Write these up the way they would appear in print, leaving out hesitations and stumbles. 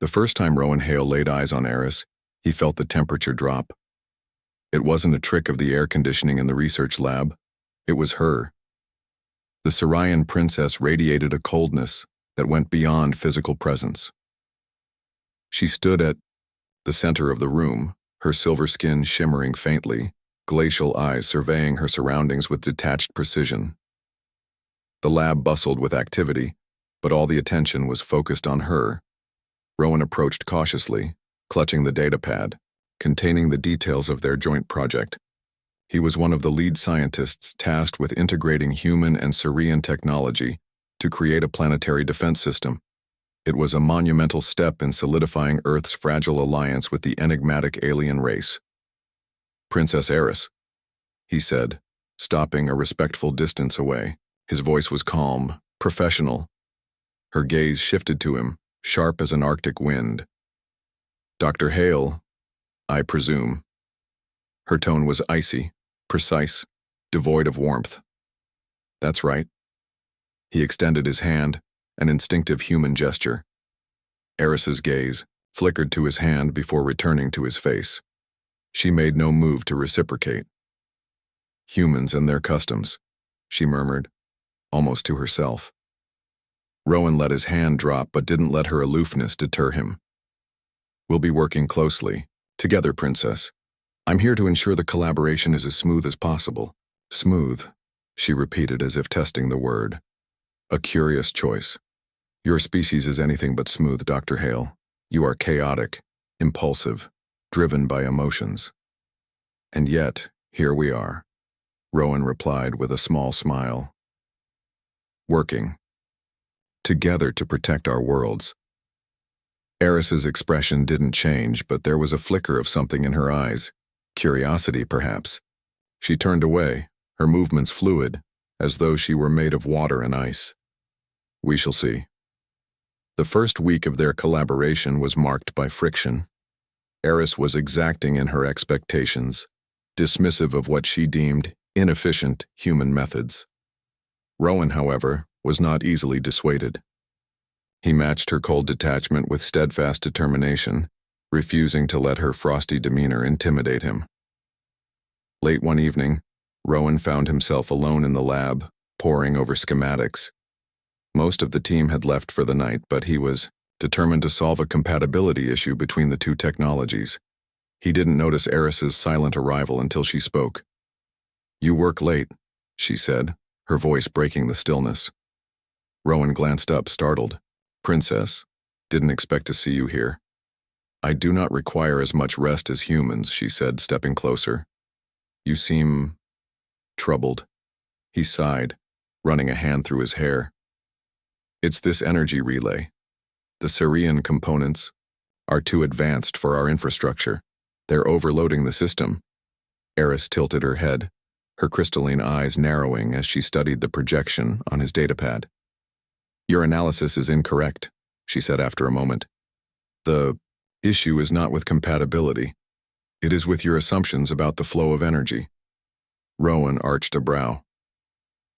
The first time Rowan Hale laid eyes on Eryss, he felt the temperature drop. It wasn't a trick of the air conditioning in the research lab. It was her. The Seryian princess radiated a coldness that went beyond physical presence. She stood at the center of the room, her silver skin shimmering faintly, glacial eyes surveying her surroundings with detached precision. The lab bustled with activity, but all the attention was focused on her. Rowan approached cautiously, clutching the datapad, containing the details of their joint project. He was one of the lead scientists tasked with integrating human and Seryian technology to create a planetary defense system. It was a monumental step in solidifying Earth's fragile alliance with the enigmatic alien race. "Princess Eryss," he said, stopping a respectful distance away. His voice was calm, professional. Her gaze shifted to him, sharp as an Arctic wind. "Dr. Hale, I presume." Her tone was icy, precise, devoid of warmth. "That's right." He extended his hand, an instinctive human gesture. Eryss's gaze flickered to his hand before returning to his face. She made no move to reciprocate. "Humans and their customs," she murmured, almost to herself. Rowan let his hand drop but didn't let her aloofness deter him. "We'll be working closely. Together, Princess. I'm here to ensure the collaboration is as smooth as possible." "Smooth," she repeated as if testing the word. "A curious choice. Your species is anything but smooth, Dr. Hale. You are chaotic, impulsive, driven by emotions." "And yet, here we are," Rowan replied with a small smile. "Working together to protect our worlds." Eryss's expression didn't change, but there was a flicker of something in her eyes. Curiosity, perhaps. She turned away, her movements fluid, as though she were made of water and ice. "We shall see." The first week of their collaboration was marked by friction. Eryss was exacting in her expectations, dismissive of what she deemed inefficient human methods. Rowan, however, was not easily dissuaded. He matched her cold detachment with steadfast determination, refusing to let her frosty demeanor intimidate him. Late one evening, Rowan found himself alone in the lab, poring over schematics. Most of the team had left for the night, but he was determined to solve a compatibility issue between the two technologies. He didn't notice Eryss's silent arrival until she spoke. "You work late," she said, her voice breaking the stillness. Rowan glanced up, startled. "Princess, didn't expect to see you here." "I do not require as much rest as humans," she said, stepping closer. "You seem troubled." He sighed, running a hand through his hair. "It's this energy relay. The Seryian components are too advanced for our infrastructure. They're overloading the system." Eryss tilted her head, her crystalline eyes narrowing as she studied the projection on his datapad. "Your analysis is incorrect," she said after a moment. "The issue is not with compatibility. It is with your assumptions about the flow of energy." Rowan arched a brow.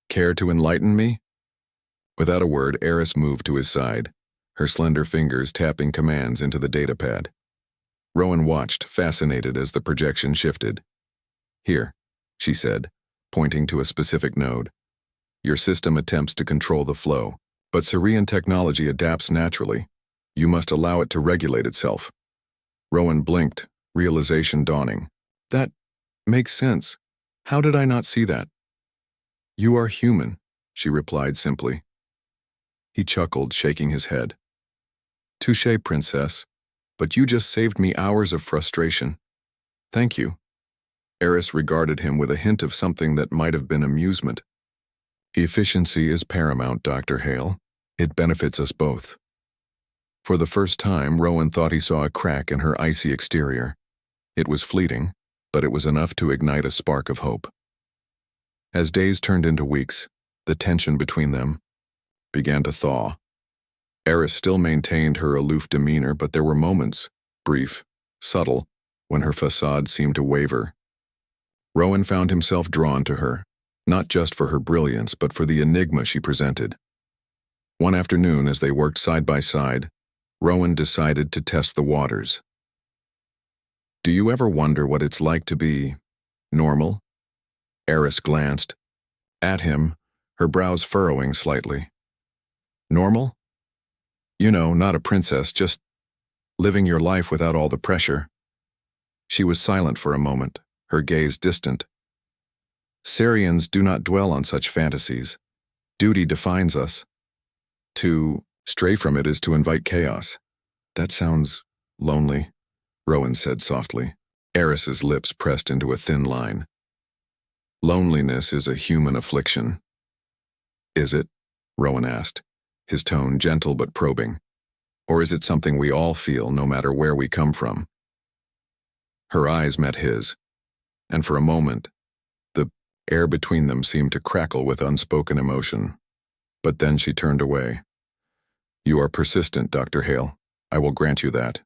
"Care to enlighten me?" Without a word, Eryss moved to his side, her slender fingers tapping commands into the datapad. Rowan watched, fascinated as the projection shifted. "Here," she said, pointing to a specific node. "Your system attempts to control the flow, but Seryian technology adapts naturally. You must allow it to regulate itself." Rowan blinked, realization dawning. "That makes sense. How did I not see that?" "You are human," she replied simply. He chuckled, shaking his head. "Touché, Princess, but you just saved me hours of frustration. Thank you." Eryss regarded him with a hint of something that might have been amusement. "Efficiency is paramount, Dr. Hale. It benefits us both." For the first time, Rowan thought he saw a crack in her icy exterior. It was fleeting, but it was enough to ignite a spark of hope. As days turned into weeks, the tension between them began to thaw. Eryss still maintained her aloof demeanor, but there were moments, brief, subtle, when her facade seemed to waver. Rowan found himself drawn to her, not just for her brilliance, but for the enigma she presented. One afternoon, as they worked side by side, Rowan decided to test the waters. Do you ever wonder what it's like to be normal? Eryss glanced at him, her brows furrowing slightly. Normal? You know, not a princess, just living your life without all the pressure. She was silent for a moment, her gaze distant. Seryians do not dwell on such fantasies. Duty defines us. To stray from it is to invite chaos. That sounds lonely, Rowan said softly. Eryss's lips pressed into a thin line. Loneliness is a human affliction. Is it? Rowan asked, his tone gentle but probing. Or is it something we all feel no matter where we come from? Her eyes met his, and for a moment, the air between them seemed to crackle with unspoken emotion. But then she turned away. You are persistent, Dr. Hale. I will grant you that.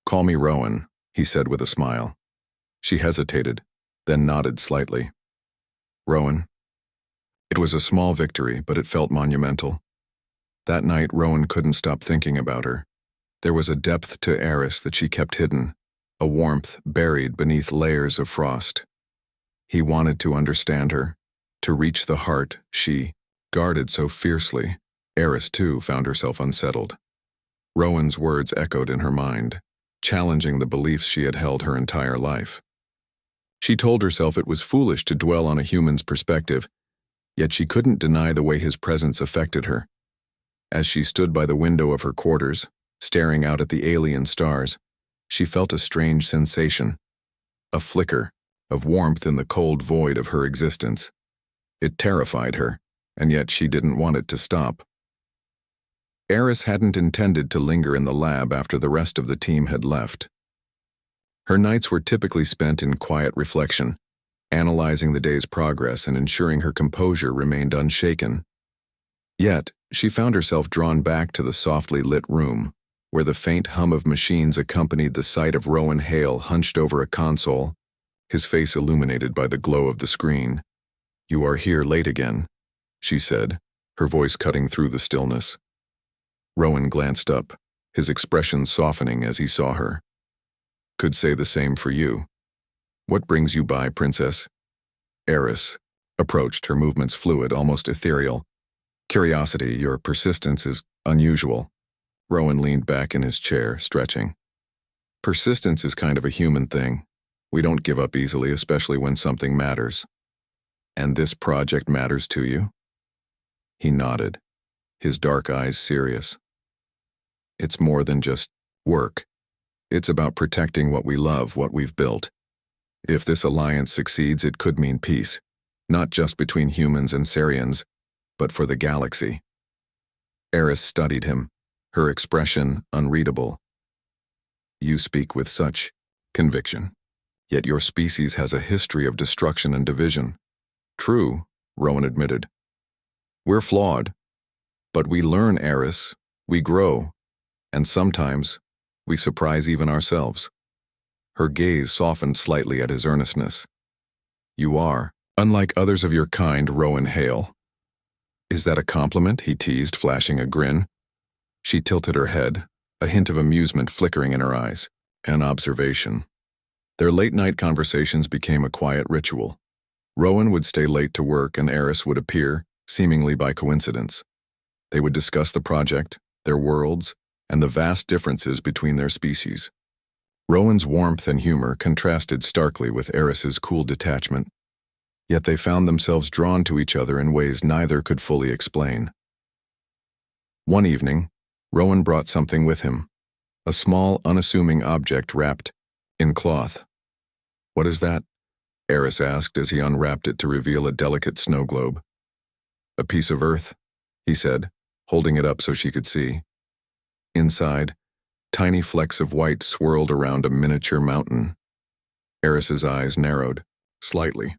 Call me Rowan, he said with a smile. She hesitated, then nodded slightly. Rowan. It was a small victory, but it felt monumental. That night, Rowan couldn't stop thinking about her. There was a depth to Eryss that she kept hidden, a warmth buried beneath layers of frost. He wanted to understand her, to reach the heart she guarded so fiercely. Eryss, too, found herself unsettled. Rowan's words echoed in her mind, challenging the beliefs she had held her entire life. She told herself it was foolish to dwell on a human's perspective, yet she couldn't deny the way his presence affected her. As she stood by the window of her quarters, staring out at the alien stars, she felt a strange sensation, a flicker of warmth in the cold void of her existence. It terrified her, and yet she didn't want it to stop. Eryss hadn't intended to linger in the lab after the rest of the team had left. Her nights were typically spent in quiet reflection, analyzing the day's progress and ensuring her composure remained unshaken. Yet, she found herself drawn back to the softly lit room, where the faint hum of machines accompanied the sight of Rowan Hale hunched over a console, his face illuminated by the glow of the screen. You are here late again, she said, her voice cutting through the stillness. Rowan glanced up, his expression softening as he saw her. Could say the same for you. What brings you by, Princess? Eryss approached, her movements fluid, almost ethereal. Curiosity, your persistence is unusual. Rowan leaned back in his chair, stretching. Persistence is kind of a human thing. We don't give up easily, especially when something matters. And this project matters to you? He nodded, his dark eyes serious. It's more than just work. It's about protecting what we love, what we've built. If this alliance succeeds, it could mean peace, not just between humans and Seryians, but for the galaxy. Eryss studied him, her expression unreadable. You speak with such conviction, yet your species has a history of destruction and division. True, Rowan admitted. We're flawed, but we learn, Eryss, we grow, and sometimes we surprise even ourselves. Her gaze softened slightly at his earnestness. You are, unlike others of your kind, Rowan Hale. Is that a compliment? He teased, flashing a grin. She tilted her head, a hint of amusement flickering in her eyes. An observation. Their late-night conversations became a quiet ritual. Rowan would stay late to work and Eryss would appear, seemingly by coincidence. They would discuss the project, their worlds, and the vast differences between their species. Rowan's warmth and humor contrasted starkly with Eryss's cool detachment, yet they found themselves drawn to each other in ways neither could fully explain. One evening, Rowan brought something with him, a small, unassuming object wrapped in cloth. What is that? Eryss asked as he unwrapped it to reveal a delicate snow globe. A piece of earth, he said, holding it up so she could see. Inside, tiny flecks of white swirled around a miniature mountain. Eryss's eyes narrowed, slightly.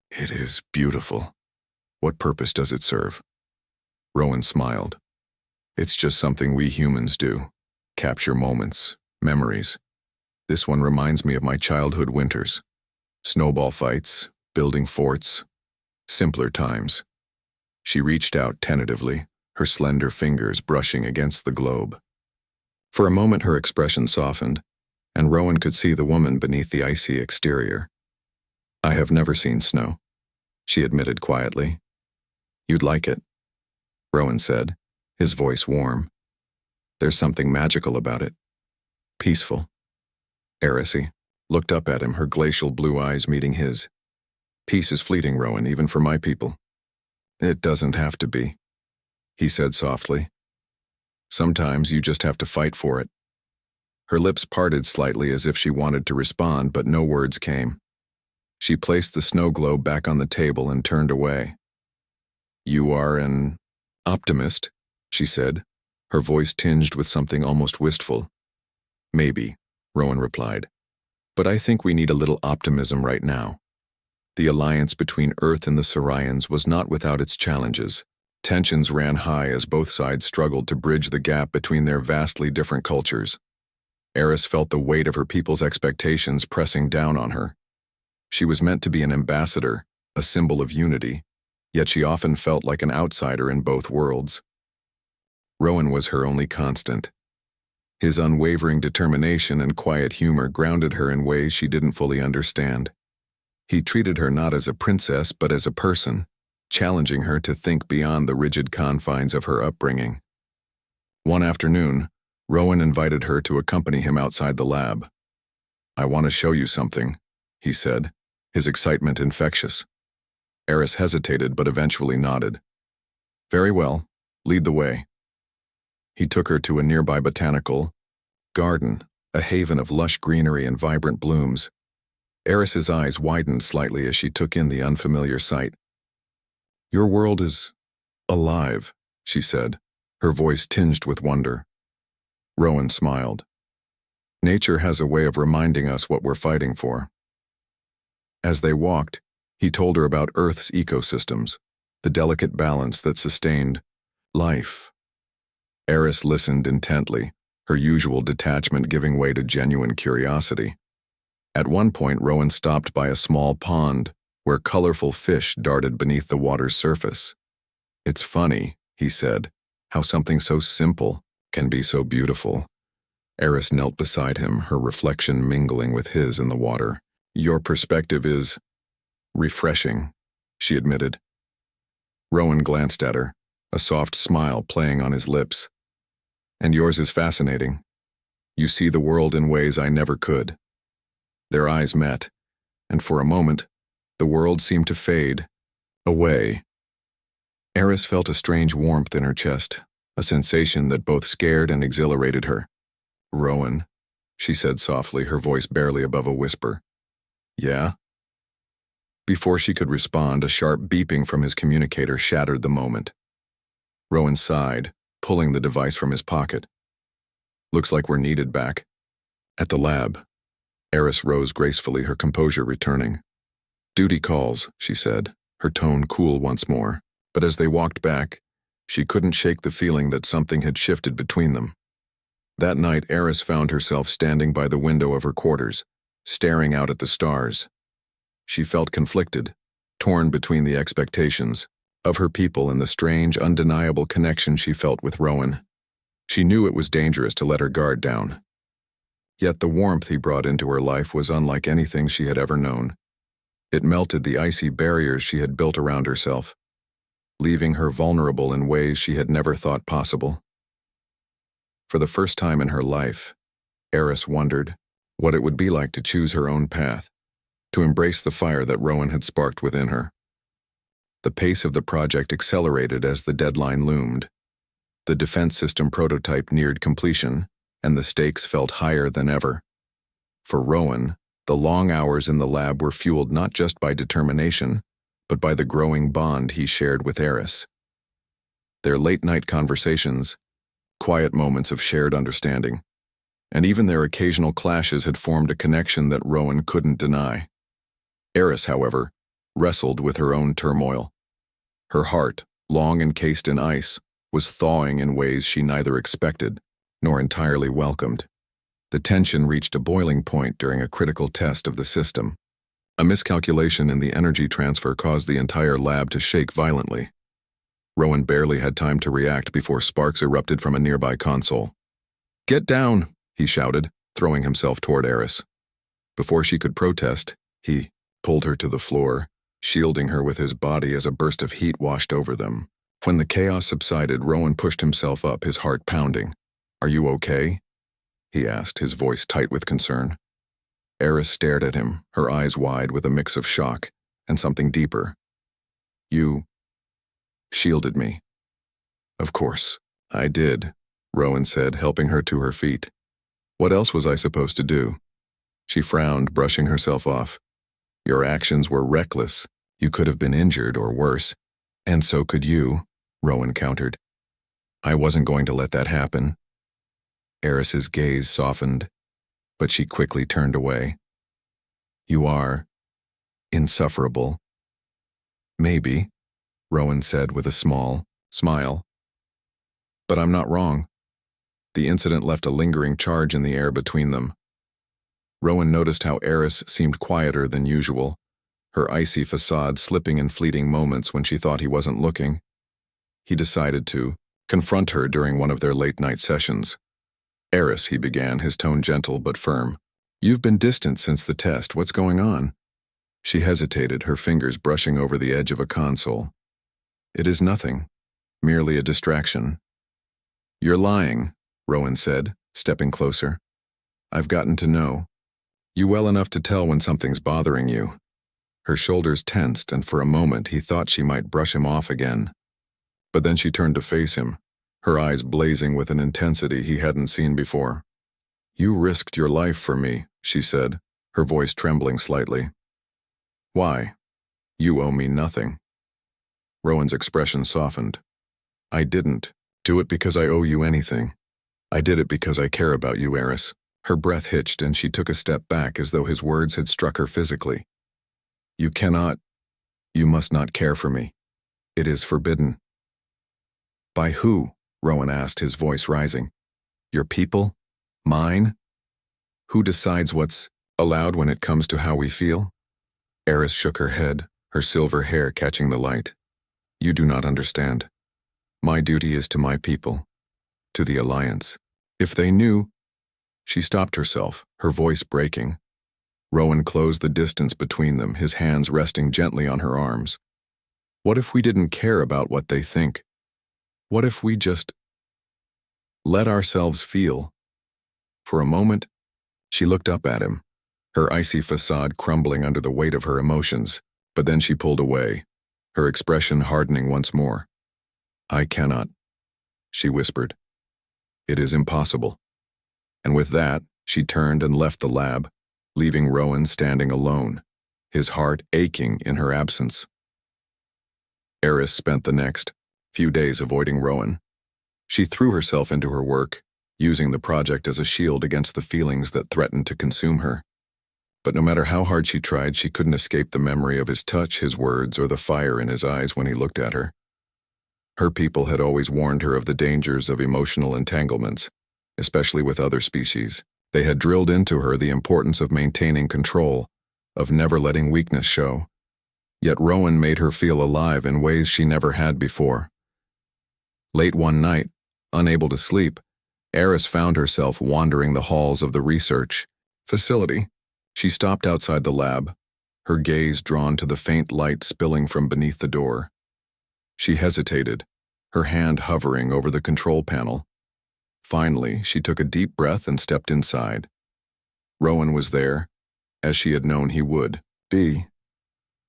It is beautiful. What purpose does it serve? Rowan smiled. It's just something we humans do. Capture moments, memories. This one reminds me of my childhood winters. Snowball fights, building forts, simpler times. She reached out tentatively, her slender fingers brushing against the globe. For a moment her expression softened, and Rowan could see the woman beneath the icy exterior. "I have never seen snow," she admitted quietly. "You'd like it," Rowan said, his voice warm. "There's something magical about it. Peaceful." Eryss looked up at him, her glacial blue eyes meeting his. "Peace is fleeting, Rowan, even for my people." "It doesn't have to be," he said softly. "Sometimes you just have to fight for it." Her lips parted slightly as if she wanted to respond, but no words came. She placed the snow globe back on the table and turned away. "You are an optimist," she said, her voice tinged with something almost wistful. "Maybe," Rowan replied. "But I think we need a little optimism right now." The alliance between Earth and the Seryans was not without its challenges. Tensions ran high as both sides struggled to bridge the gap between their vastly different cultures. Eryss felt the weight of her people's expectations pressing down on her. She was meant to be an ambassador, a symbol of unity, yet she often felt like an outsider in both worlds. Rowan was her only constant. His unwavering determination and quiet humor grounded her in ways she didn't fully understand. He treated her not as a princess but as a person, challenging her to think beyond the rigid confines of her upbringing. One afternoon, Rowan invited her to accompany him outside the lab. "I want to show you something," he said, his excitement infectious. Eryss hesitated but eventually nodded. "Very well, lead the way." He took her to a nearby botanical garden, a haven of lush greenery and vibrant blooms. Eryss's eyes widened slightly as she took in the unfamiliar sight. "Your world is alive," she said, her voice tinged with wonder. Rowan smiled. "Nature has a way of reminding us what we're fighting for." As they walked, he told her about Earth's ecosystems, the delicate balance that sustained life. Eryss listened intently, her usual detachment giving way to genuine curiosity. At one point, Rowan stopped by a small pond where colorful fish darted beneath the water's surface. "It's funny," he said, "how something so simple can be so beautiful." Eryss knelt beside him, her reflection mingling with his in the water. "Your perspective is refreshing," she admitted. Rowan glanced at her, a soft smile playing on his lips. "And yours is fascinating. You see the world in ways I never could." Their eyes met, and for a moment, the world seemed to fade away. Eryss felt a strange warmth in her chest, a sensation that both scared and exhilarated her. "Rowan," she said softly, her voice barely above a whisper. "Yeah?" Before she could respond, a sharp beeping from his communicator shattered the moment. Rowan sighed, pulling the device from his pocket. "Looks like we're needed back at the lab." Eryss rose gracefully, her composure returning. "Duty calls," she said, her tone cool once more, but as they walked back, she couldn't shake the feeling that something had shifted between them. That night, Eryss found herself standing by the window of her quarters, staring out at the stars. She felt conflicted, torn between the expectations of her people and the strange, undeniable connection she felt with Rowan. She knew it was dangerous to let her guard down. Yet the warmth he brought into her life was unlike anything she had ever known. It melted the icy barriers she had built around herself, leaving her vulnerable in ways she had never thought possible. For the first time in her life, Eryss wondered what it would be like to choose her own path, to embrace the fire that Rowan had sparked within her. The pace of the project accelerated as the deadline loomed. The defense system prototype neared completion, and the stakes felt higher than ever. For Rowan, the long hours in the lab were fueled not just by determination, but by the growing bond he shared with Eryss. Their late-night conversations, quiet moments of shared understanding, and even their occasional clashes had formed a connection that Rowan couldn't deny. Eryss, however, wrestled with her own turmoil. Her heart, long encased in ice, was thawing in ways she neither expected nor entirely welcomed. The tension reached a boiling point during a critical test of the system. A miscalculation in the energy transfer caused the entire lab to shake violently. Rowan barely had time to react before sparks erupted from a nearby console. Get down, he shouted, throwing himself toward Eryss. Before she could protest, he pulled her to the floor, shielding her with his body as a burst of heat washed over them. When the chaos subsided, Rowan pushed himself up, his heart pounding. "Are you okay?" he asked, his voice tight with concern. Eryss stared at him, her eyes wide with a mix of shock and something deeper. "You shielded me." "Of course, I did," Rowan said, helping her to her feet. "What else was I supposed to do?" She frowned, brushing herself off. "Your actions were reckless. You could have been injured or worse. And so could you," Rowan countered. "I wasn't going to let that happen." Eryss's gaze softened, but she quickly turned away. "You are insufferable." "Maybe," Rowan said with a small smile. "But I'm not wrong." The incident left a lingering charge in the air between them. Rowan noticed how Eryss seemed quieter than usual, her icy facade slipping in fleeting moments when she thought he wasn't looking. He decided to confront her during one of their late-night sessions. "Eryss," he began, his tone gentle but firm. "You've been distant since the test. What's going on?" She hesitated, her fingers brushing over the edge of a console. "It is nothing. Merely a distraction." "You're lying," Rowan said, stepping closer. "I've gotten to know you well enough to tell when something's bothering you." Her shoulders tensed, and for a moment he thought she might brush him off again. But then she turned to face him, her eyes blazing with an intensity he hadn't seen before. "You risked your life for me," she said, her voice trembling slightly. "Why? You owe me nothing." Rowan's expression softened. "I didn't do it because I owe you anything. I did it because I care about you, Eryss." Her breath hitched and she took a step back as though his words had struck her physically. You must not care for me. It is forbidden." "By who?" Rowan asked, his voice rising. "Your people? Mine? Who decides what's allowed when it comes to how we feel?" Eryss shook her head, her silver hair catching the light. "You do not understand. My duty is to my people, to the Alliance. If they knew—" She stopped herself, her voice breaking. Rowan closed the distance between them, his hands resting gently on her arms. "What if we didn't care about what they think? What if we just let ourselves feel?" For a moment, she looked up at him, her icy facade crumbling under the weight of her emotions, but then she pulled away, her expression hardening once more. "I cannot," she whispered. "It is impossible." And with that, she turned and left the lab, leaving Rowan standing alone, his heart aching in her absence. Eryss spent the next few days avoiding Rowan. She threw herself into her work, using the project as a shield against the feelings that threatened to consume her. But no matter how hard she tried, she couldn't escape the memory of his touch, his words, or the fire in his eyes when he looked at her. Her people had always warned her of the dangers of emotional entanglements, especially with other species. They had drilled into her the importance of maintaining control, of never letting weakness show. Yet Rowan made her feel alive in ways she never had before. Late one night, unable to sleep, Eryss found herself wandering the halls of the research facility. She stopped outside the lab, her gaze drawn to the faint light spilling from beneath the door. She hesitated, her hand hovering over the control panel. Finally, she took a deep breath and stepped inside. Rowan was there, as she had known he would be.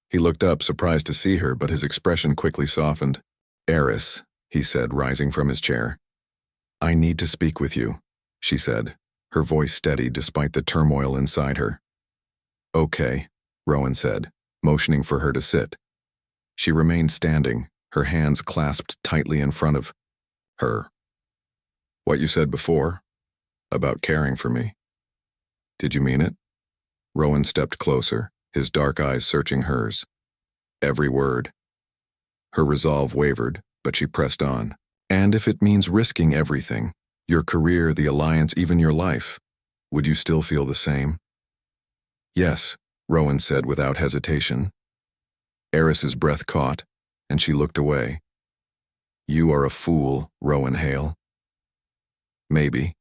He looked up, surprised to see her, but his expression quickly softened. "Eryss," he said, rising from his chair. "I need to speak with you," she said, her voice steady despite the turmoil inside her. "Okay," Rowan said, motioning for her to sit. She remained standing, her hands clasped tightly in front of her. "What you said before, about caring for me. Did you mean it?" Rowan stepped closer, his dark eyes searching hers. Every word. Her resolve wavered, but she pressed on. "And if it means risking everything, your career, the Alliance, even your life, would you still feel the same?" "Yes," Rowan said without hesitation. Eryss's breath caught, and she looked away. "You are a fool, Rowan Hale." "Maybe,"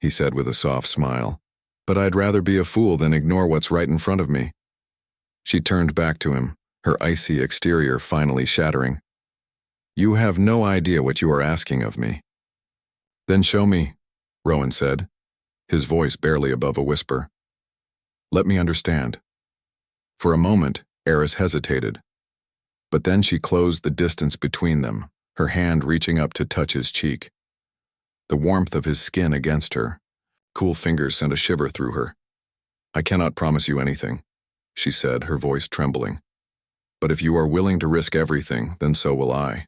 he said with a soft smile. But I'd rather be a fool than ignore what's right in front of me. She turned back to him, her icy exterior finally shattering. You have no idea what you are asking of me. Then show me, Rowan said, his voice barely above a whisper. Let me understand. For a moment, Eryss hesitated. But then she closed the distance between them, her hand reaching up to touch his cheek. The warmth of his skin against her. Cool fingers sent a shiver through her. I cannot promise you anything, she said, her voice trembling. But if you are willing to risk everything, then so will I.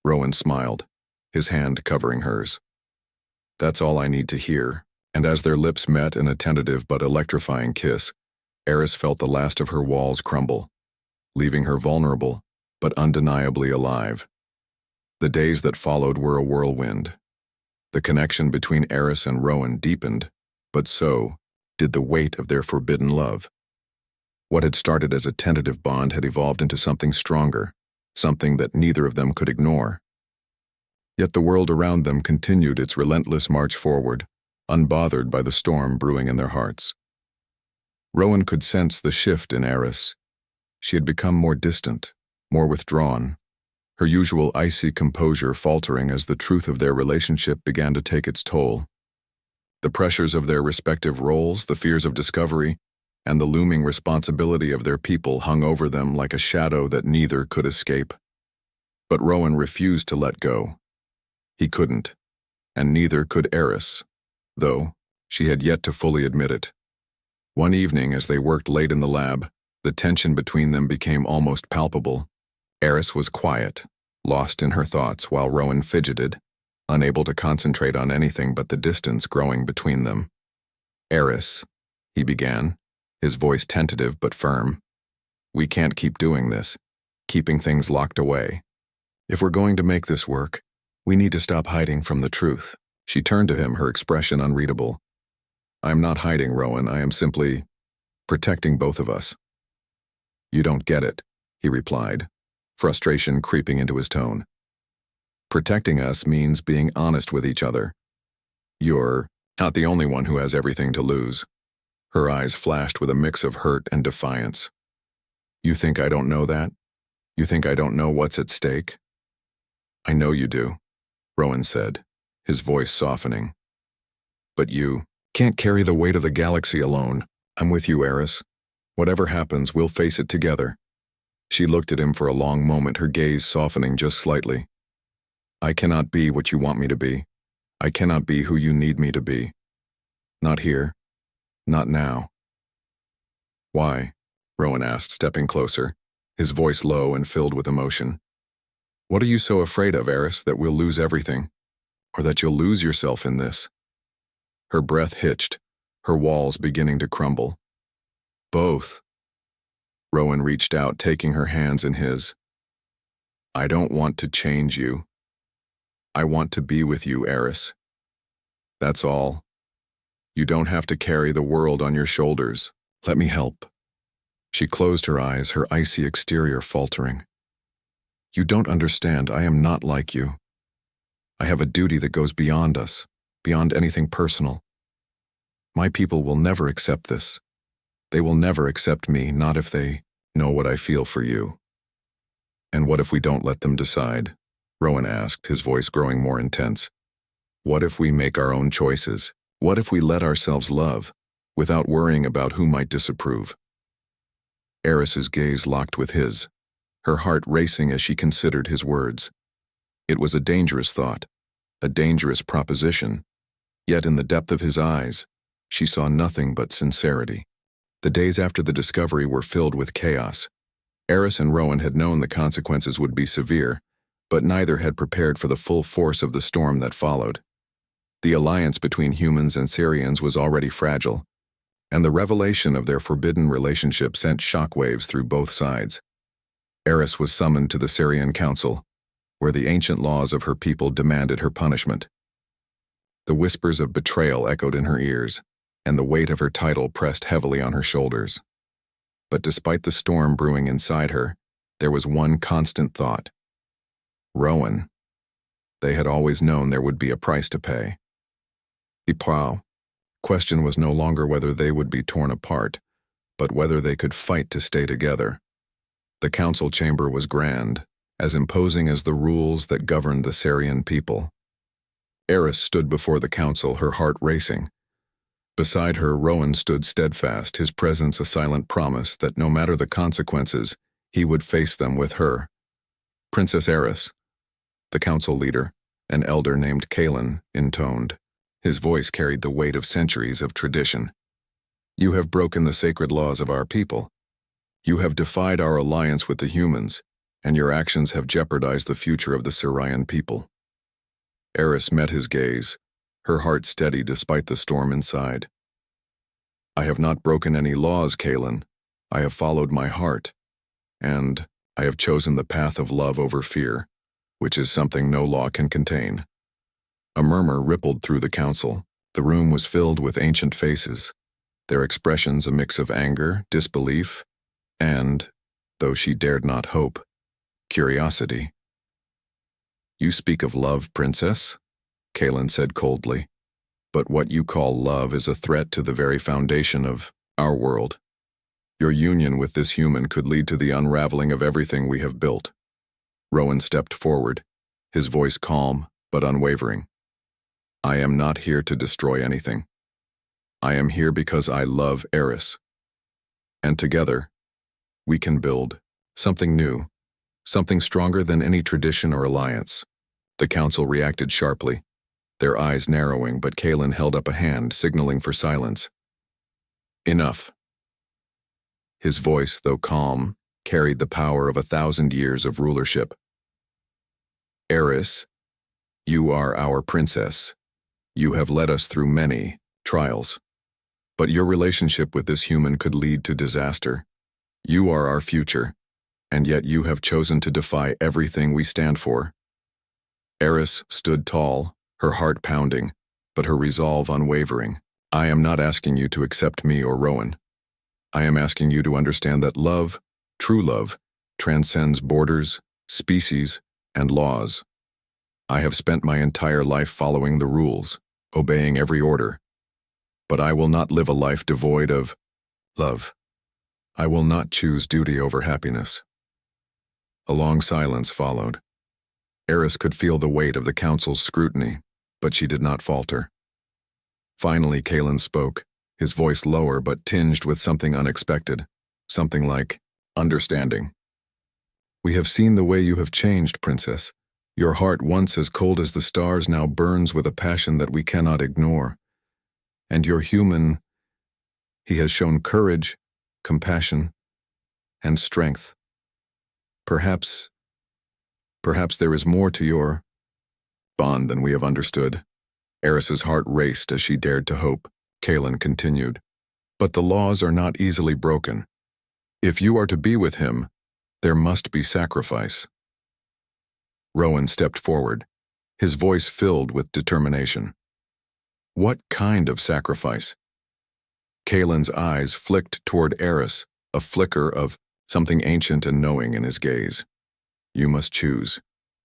Rowan smiled, his hand covering hers. That's all I need to hear, and as their lips met in a tentative but electrifying kiss, Eryss felt the last of her walls crumble, leaving her vulnerable, but undeniably alive. The days that followed were a whirlwind. The connection between Eryss and Rowan deepened, but so did the weight of their forbidden love. What had started as a tentative bond had evolved into something stronger, something that neither of them could ignore. Yet the world around them continued its relentless march forward, unbothered by the storm brewing in their hearts. Rowan could sense the shift in Eryss. She had become more distant, more withdrawn, her usual icy composure faltering as the truth of their relationship began to take its toll. The pressures of their respective roles, the fears of discovery, and the looming responsibility of their people hung over them like a shadow that neither could escape. But Rowan refused to let go. He couldn't, and neither could Eryss, though she had yet to fully admit it. One evening, as they worked late in the lab, the tension between them became almost palpable. Eryss was quiet, lost in her thoughts, while Rowan fidgeted, unable to concentrate on anything but the distance growing between them. Eryss, he began, his voice tentative but firm. We can't keep doing this, keeping things locked away. If we're going to make this work, we need to stop hiding from the truth. She turned to him, her expression unreadable. I'm not hiding, Rowan. I am simply protecting both of us. You don't get it, he replied, frustration creeping into his tone. Protecting us means being honest with each other. You're not the only one who has everything to lose. Her eyes flashed with a mix of hurt and defiance. You think I don't know that? You think I don't know what's at stake? I know you do, Rowan said, his voice softening. But you can't carry the weight of the galaxy alone. I'm with you, Eryss. Whatever happens, we'll face it together. She looked at him for a long moment, her gaze softening just slightly. I cannot be what you want me to be. I cannot be who you need me to be. Not here. Not now. Why? Rowan asked, stepping closer, his voice low and filled with emotion. What are you so afraid of, Eryss, that we'll lose everything? Or that you'll lose yourself in this? Her breath hitched, her walls beginning to crumble. Both. Rowan reached out, taking her hands in his. I don't want to change you. I want to be with you, Eryss. That's all. You don't have to carry the world on your shoulders. Let me help. She closed her eyes, her icy exterior faltering. You don't understand. I am not like you. I have a duty that goes beyond us, beyond anything personal. My people will never accept this. They will never accept me, not if they know what I feel for you. And what if we don't let them decide? Rowan asked, his voice growing more intense. What if we make our own choices? What if we let ourselves love, without worrying about who might disapprove? Eryss's gaze locked with his, her heart racing as she considered his words. It was a dangerous thought, a dangerous proposition, yet in the depth of his eyes, she saw nothing but sincerity. The days after the discovery were filled with chaos. Eryss and Rowan had known the consequences would be severe, but neither had prepared for the full force of the storm that followed. The alliance between humans and Seryians was already fragile, and the revelation of their forbidden relationship sent shockwaves through both sides. Eryss was summoned to the Seryian Council, where the ancient laws of her people demanded her punishment. The whispers of betrayal echoed in her ears, and the weight of her title pressed heavily on her shoulders. But despite the storm brewing inside her, there was one constant thought. Rowan. They had always known there would be a price to pay. The question was no longer whether they would be torn apart, but whether they could fight to stay together. The council chamber was grand, as imposing as the rules that governed the Seryian people. Eryss stood before the council, her heart racing. Beside her, Rowan stood steadfast, his presence a silent promise that no matter the consequences, he would face them with her. Princess Eryss, the council leader, an elder named Kaelin, intoned. His voice carried the weight of centuries of tradition. You have broken the sacred laws of our people. You have defied our alliance with the humans, and your actions have jeopardized the future of the Seryian people. Eryss met his gaze, her heart steady despite the storm inside. I have not broken any laws, Kaelin. I have followed my heart, and I have chosen the path of love over fear, which is something no law can contain. A murmur rippled through the council. The room was filled with ancient faces, their expressions a mix of anger, disbelief, and, though she dared not hope, curiosity. You speak of love, Princess, Kaelin said coldly, but what you call love is a threat to the very foundation of our world. Your union with this human could lead to the unraveling of everything we have built. Rowan stepped forward, his voice calm but unwavering. I am not here to destroy anything. I am here because I love Eryss. And together, we can build something new, something stronger than any tradition or alliance. The council reacted sharply, their eyes narrowing, but Kaelin held up a hand, signaling for silence. Enough. His voice, though calm, carried the power of 1,000 years of rulership. Eryss, you are our princess. You have led us through many trials. But your relationship with this human could lead to disaster. You are our future, and yet you have chosen to defy everything we stand for. Eryss stood tall, her heart pounding, but her resolve unwavering. I am not asking you to accept me or Rowan. I am asking you to understand that love, true love, transcends borders, species, and laws. I have spent my entire life following the rules, obeying every order. But I will not live a life devoid of love. I will not choose duty over happiness. A long silence followed. Eryss could feel the weight of the council's scrutiny, but she did not falter. Finally, Kaelin spoke, his voice lower but tinged with something unexpected, something like understanding. We have seen the way you have changed, Princess. Your heart, once as cold as the stars, now burns with a passion that we cannot ignore. And your human, he has shown courage, compassion, and strength. Perhaps there is more to your bond than we have understood. Eryss's heart raced as she dared to hope. Kaelin continued, but the laws are not easily broken. If you are to be with him, there must be sacrifice. Rowan stepped forward, his voice filled with determination. What kind of sacrifice? Kaelin's eyes flicked toward Eryss, a flicker of something ancient and knowing in his gaze. You must choose.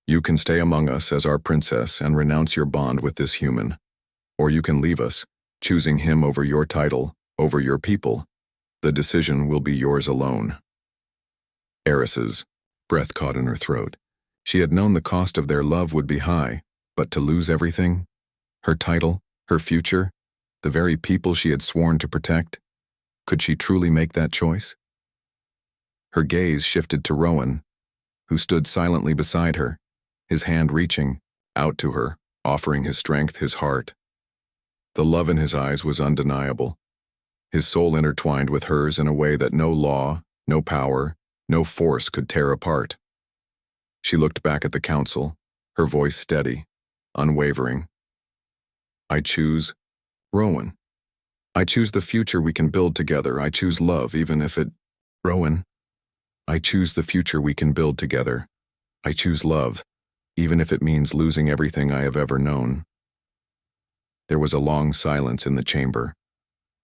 You can stay among us as our princess and renounce your bond with this human. Or you can leave us, choosing him over your title, over your people. The decision will be yours alone. Eryss's breath caught in her throat. She had known the cost of their love would be high, but to lose everything, her title, her future, the very people she had sworn to protect, could she truly make that choice? Her gaze shifted to Rowan, who stood silently beside her, his hand reaching out to her, offering his strength, his heart. The love in his eyes was undeniable, his soul intertwined with hers in a way that no law, no power, no force could tear apart. She looked back at the council, her voice steady, unwavering. I choose Rowan. I choose the future we can build together. I choose love, even if it... Rowan. I choose the future we can build together. I choose love, even if it means losing everything I have ever known. There was a long silence in the chamber.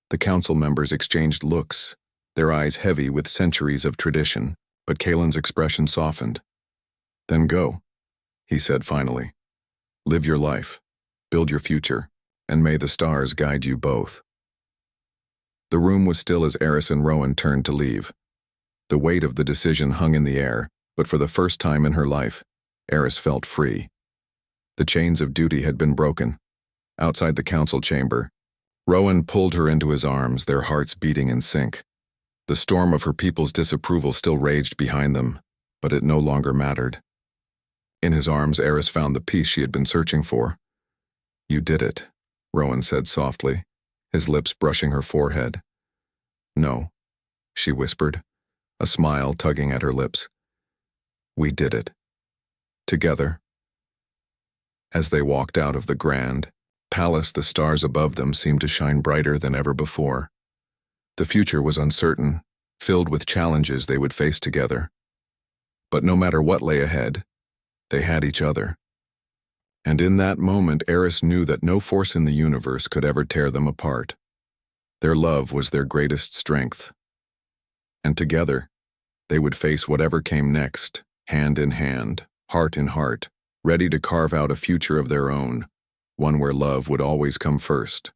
The council members exchanged looks, their eyes heavy with centuries of tradition, but Kaelin's expression softened. Then go, he said finally. Live your life. Build your future. and may the stars guide you both." The room was still as Eryss and Rowan turned to leave. The weight of the decision hung in the air, but for the first time in her life, Eryss felt free. The chains of duty had been broken. Outside the council chamber, Rowan pulled her into his arms, their hearts beating in sync. The storm of her people's disapproval still raged behind them, but it no longer mattered. In his arms, Eryss found the peace she had been searching for. "You did it," Rowan said softly, his lips brushing her forehead. "No," she whispered, a smile tugging at her lips. "We did it. Together." As they walked out of the grand palace, the stars above them seemed to shine brighter than ever before. The future was uncertain, filled with challenges they would face together. But no matter what lay ahead, they had each other. And in that moment, Eryss knew that no force in the universe could ever tear them apart. Their love was their greatest strength. And together, they would face whatever came next, hand in hand, heart in heart, ready to carve out a future of their own, one where love would always come first.